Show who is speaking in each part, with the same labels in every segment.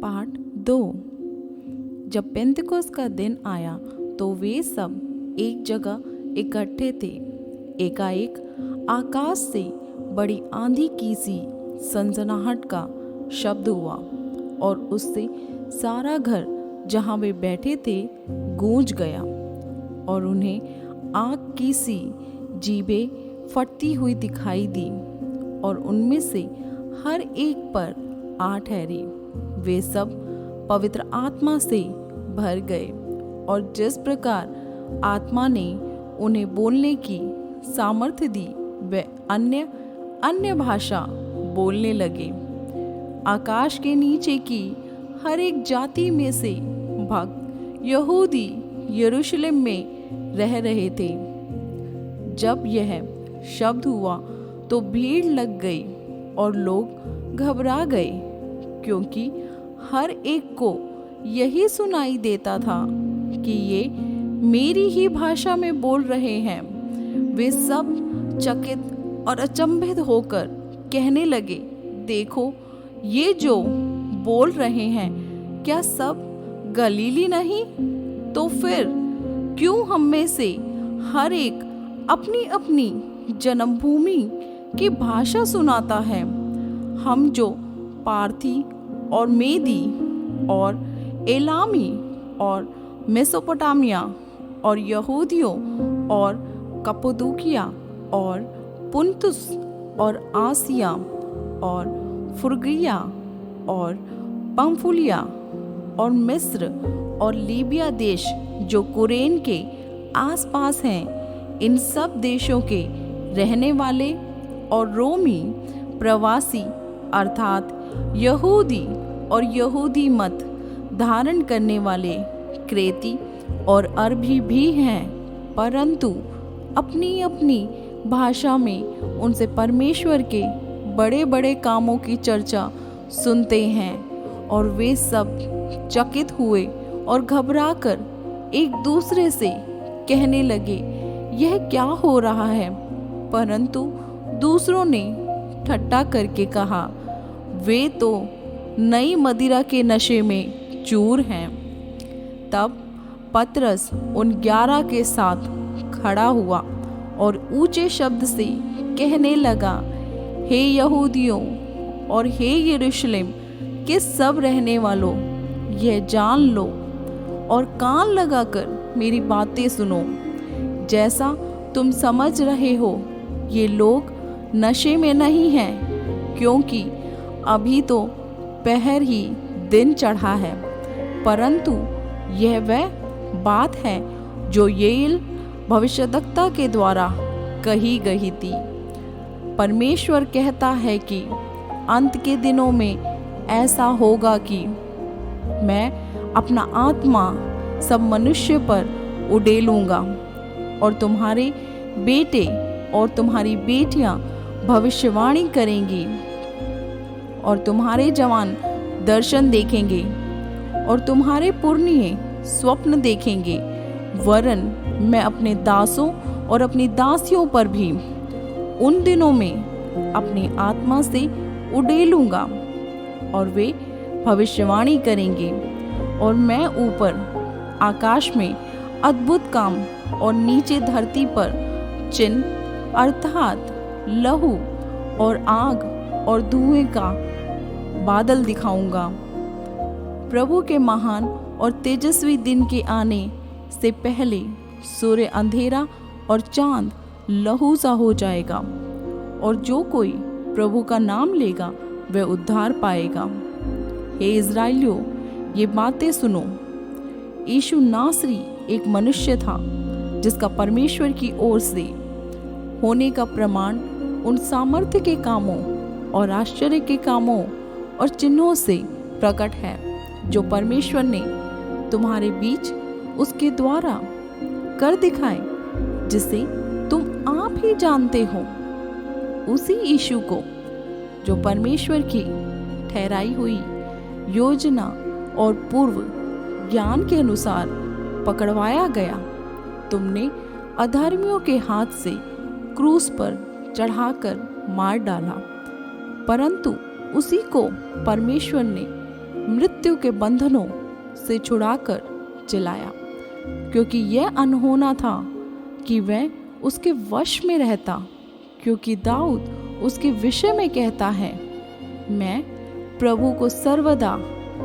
Speaker 1: Part 2। जब पेंतिकुस्त का दिन आया तो वे सब एक जगह इकट्ठे थे। एकाएक आकाश से बड़ी आंधी की सी सनसनाहट का शब्द हुआ और उससे सारा घर जहाँ वे बैठे थे गूंज गया और उन्हें आग की सी जीभें फटती हुई दिखाई दी और उनमें से हर एक पर आ ठहरी। वे सब पवित्र आत्मा से भर गए और जिस प्रकार आत्मा ने उन्हें बोलने की सामर्थ्य दी वे अन्य अन्य भाषा बोलने लगे। आकाश के नीचे की हर एक जाति में से भक्त यहूदी यरूशलेम में रह रहे थे। जब यह शब्द हुआ तो भीड़ लग गई और लोग घबरा गए, क्योंकि हर एक को यही सुनाई देता था कि ये मेरी ही भाषा में बोल रहे हैं। वे सब चकित और अचंभित होकर कहने लगे, देखो, ये जो बोल रहे हैं क्या सब गलीली नहीं? तो फिर क्यों हम में से हर एक अपनी अपनी जन्मभूमि की भाषा सुनाता है? हम जो पार्थी और मेदी और एलामी और मेसोपोटामिया और यहूदियों और कप्पदोकिया और पुन्तुस और आसिया और फ्रुगिया और पंफुलिया और मिस्र और लीबिया देश जो कुरेन के आसपास हैं, इन सब देशों के रहने वाले और रोमी प्रवासी अर्थात यहूदी और यहूदी मत धारण करने वाले क्रेती और अरबी भी हैं, परंतु अपनी अपनी भाषा में उनसे परमेश्वर के बड़े बड़े कामों की चर्चा सुनते हैं। और वे सब चकित हुए और घबराकर एक दूसरे से कहने लगे, यह क्या हो रहा है? परंतु दूसरों ने ठट्ठा करके कहा, वे तो नई मदिरा के नशे में चूर हैं। तब पतरस उन 11 के साथ खड़ा हुआ और ऊंचे शब्द से कहने लगा, हे यहूदियों और हे यरूशलेम के सब रहने वालों, यह जान लो और कान लगाकर मेरी बातें सुनो। जैसा तुम समझ रहे हो, ये लोग नशे में नहीं हैं, क्योंकि अभी तो पहर ही दिन चढ़ा है, परंतु यह वह बात है जो येल भविष्यद्वक्ता के द्वारा कही गई थी। परमेश्वर कहता है कि अंत के दिनों में ऐसा होगा कि मैं अपना आत्मा सब मनुष्य पर उड़ेलूंगा और तुम्हारे बेटे और तुम्हारी बेटियां भविष्यवाणी करेंगी और तुम्हारे जवान दर्शन देखेंगे और तुम्हारे पुरनिये स्वप्न देखेंगे। वरन मैं अपने दासों और अपनी दासियों पर भी उन दिनों में अपनी आत्मा से उड़ेलूंगा और वे भविष्यवाणी करेंगे। और मैं ऊपर आकाश में अद्भुत काम और नीचे धरती पर चिन्ह अर्थात लहू और आग और धुएं का बादल दिखाऊंगा। प्रभु के महान और तेजस्वी दिन के आने से पहले सूर्य अंधेरा और चांद लहू सा हो जाएगा, और जो कोई प्रभु का नाम लेगा वह उद्धार पाएगा। हे इज़राइलियों, ये बातें सुनो। यीशु नासरी एक मनुष्य था जिसका परमेश्वर की ओर से होने का प्रमाण उन सामर्थ्य के कामों और आश्चर्य के कामों और चिन्हों से प्रकट है जो परमेश्वर ने तुम्हारे बीच उसके द्वारा कर दिखाए, जिसे तुम आप ही जानते हो। उसी यीशु को जो परमेश्वर की ठहराई हुई योजना और पूर्व ज्ञान के अनुसार पकड़वाया गया, तुमने अधर्मियों के हाथ से क्रूस पर चढ़ाकर मार डाला। परंतु उसी को परमेश्वर ने मृत्यु के बंधनों से छुड़ाकर जिलाया, क्योंकि यह अनहोना था कि वह उसके वश में रहता। क्योंकि दाऊद उसके विषय में कहता है, मैं प्रभु को सर्वदा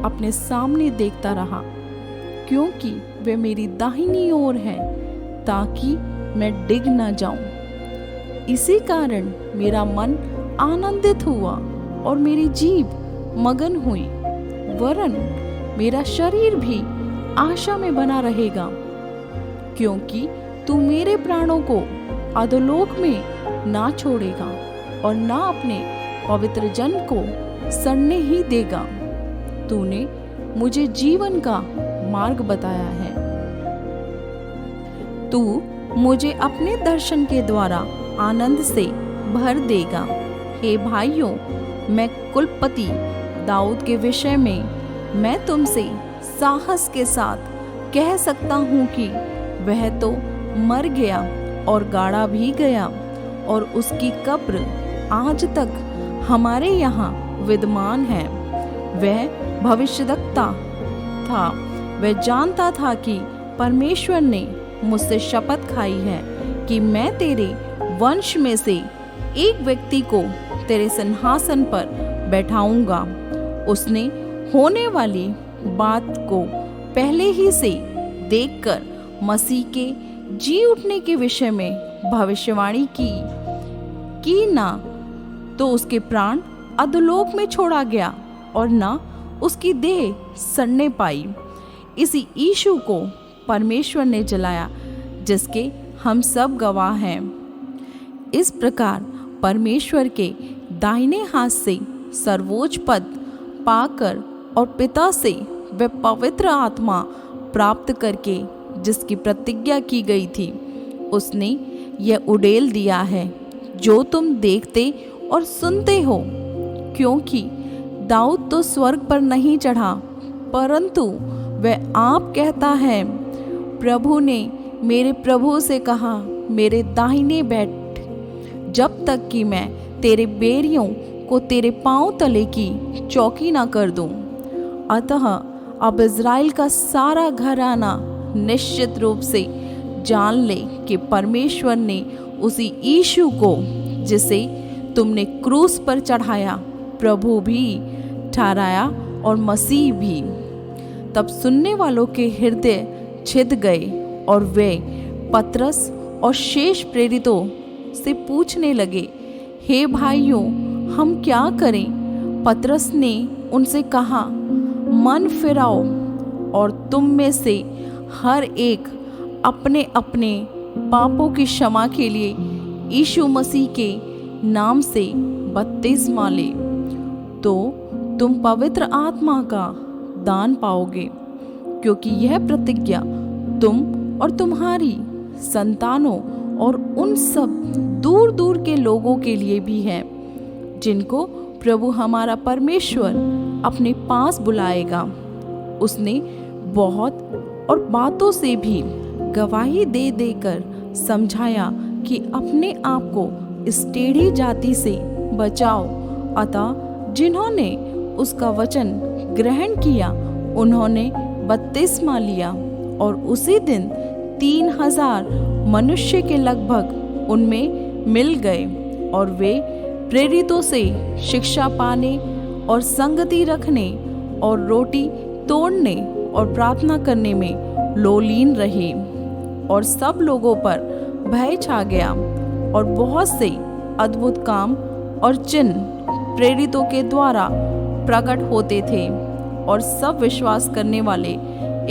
Speaker 1: अपने सामने देखता रहा, क्योंकि वे मेरी दाहिनी ओर है, ताकि मैं डिग न जाऊं। इसी कारण मेरा मन आनंदित हुआ और मेरी जीभ मगन हुई, वरन मेरा शरीर भी आशा में बना रहेगा, क्योंकि तू मेरे प्राणों को अधोलोक में ना छोड़ेगा और ना अपने पवित्र जन को सड़ने ही देगा। तूने मुझे जीवन का मार्ग बताया है। तू मुझे अपने दर्शन के द्वारा आनंद से भर देगा। हे भाइयों, मैं कुलपति दाऊद के विषय में मैं तुमसे साहस के साथ कह सकता हूँ कि वह तो मर गया और गाड़ा भी गया, और उसकी कब्र आज तक हमारे यहाँ विद्यमान है। वह भविष्यद्वक्ता था। वह जानता था कि परमेश्वर ने मुझसे शपथ खाई है कि मैं तेरे वंश में से एक व्यक्ति को तेरे सिंहासन पर बैठाऊंगा। उसने होने वाली बात को पहले ही से देखकर मसीह के जी उठने के विषय में भविष्यवाणी की ना तो उसके प्राण अधोलोक में छोड़ा गया और ना उसकी देह सड़ने पाई। इसी यीशु को परमेश्वर ने जलाया, जिसके हम सब गवाह हैं। इस प्रकार परमेश्वर के दाहिने हाथ से सर्वोच्च पद पाकर और पिता से वह पवित्र आत्मा प्राप्त करके जिसकी प्रतिज्ञा की गई थी, उसने यह उड़ेल दिया है जो तुम देखते और सुनते हो। क्योंकि दाऊद तो स्वर्ग पर नहीं चढ़ा, परंतु वह आप कहता है, प्रभु ने मेरे प्रभु से कहा, मेरे दाहिने बैठ, जब तक कि मैं तेरे बैरियों को तेरे पांव तले की चौकी ना कर दूं। अतः अब इज़राइल का सारा घराना निश्चित रूप से जान ले कि परमेश्वर ने उसी यीशु को, जिसे तुमने क्रूस पर चढ़ाया, प्रभु भी ठहराया और मसीह भी। तब सुनने वालों के हृदय छिद गए और वे पतरस और शेष प्रेरितों से पूछने लगे, हे भाइयों, हम क्या करें? पतरस ने उनसे कहा, मन फिराओ और तुम में से हर एक अपने अपने पापों की क्षमा के लिए यीशु मसीह के नाम से बपतिस्मा ले, तो तुम पवित्र आत्मा का दान पाओगे। क्योंकि यह प्रतिज्ञा तुम और तुम्हारी संतानों और उन सब दूर दूर के लोगों के लिए भी है, जिनको प्रभु हमारा परमेश्वर अपने पास बुलाएगा। उसने बहुत और बातों से भी गवाही दे देकर समझाया कि अपने आप को इस टेढ़ी जाति से बचाओ। अतः जिन्होंने उसका वचन ग्रहण किया, उन्होंने बपतिस्मा लिया, और उसी दिन 3000 मनुष्य के लगभग उनमें मिल गए, और वे प्रेरितों से शिक्षा पाने और संगति रखने और रोटी तोड़ने और प्रार्थना करने में लोलीन रहे। और सब लोगों पर भय छा गया, और बहुत से अद्भुत काम और चिन्ह प्रेरितों के द्वारा प्रकट होते थे, और सब विश्वास करने वाले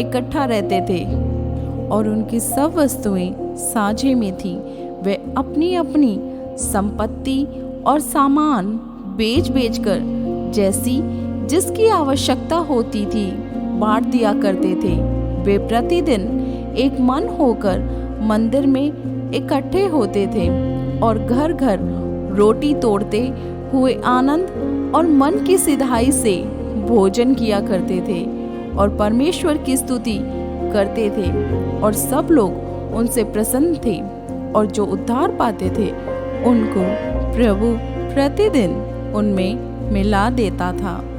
Speaker 1: इकट्ठा रहते थे, और उनकी सब वस्तुएं साझे में थी। वे अपनी अपनी संपत्ति और सामान बेच बेचकर जैसी जिसकी आवश्यकता होती थी बांट दिया करते थे। वे प्रतिदिन एक मन होकर मंदिर में इकट्ठे होते थे और घर घर रोटी तोड़ते हुए आनंद और मन की सिधाई से भोजन किया करते थे और परमेश्वर की स्तुति करते थे, और सब लोग उनसे प्रसन्न थे। और जो उद्धार पाते थे उनको प्रभु प्रतिदिन उनमें मिला देता था।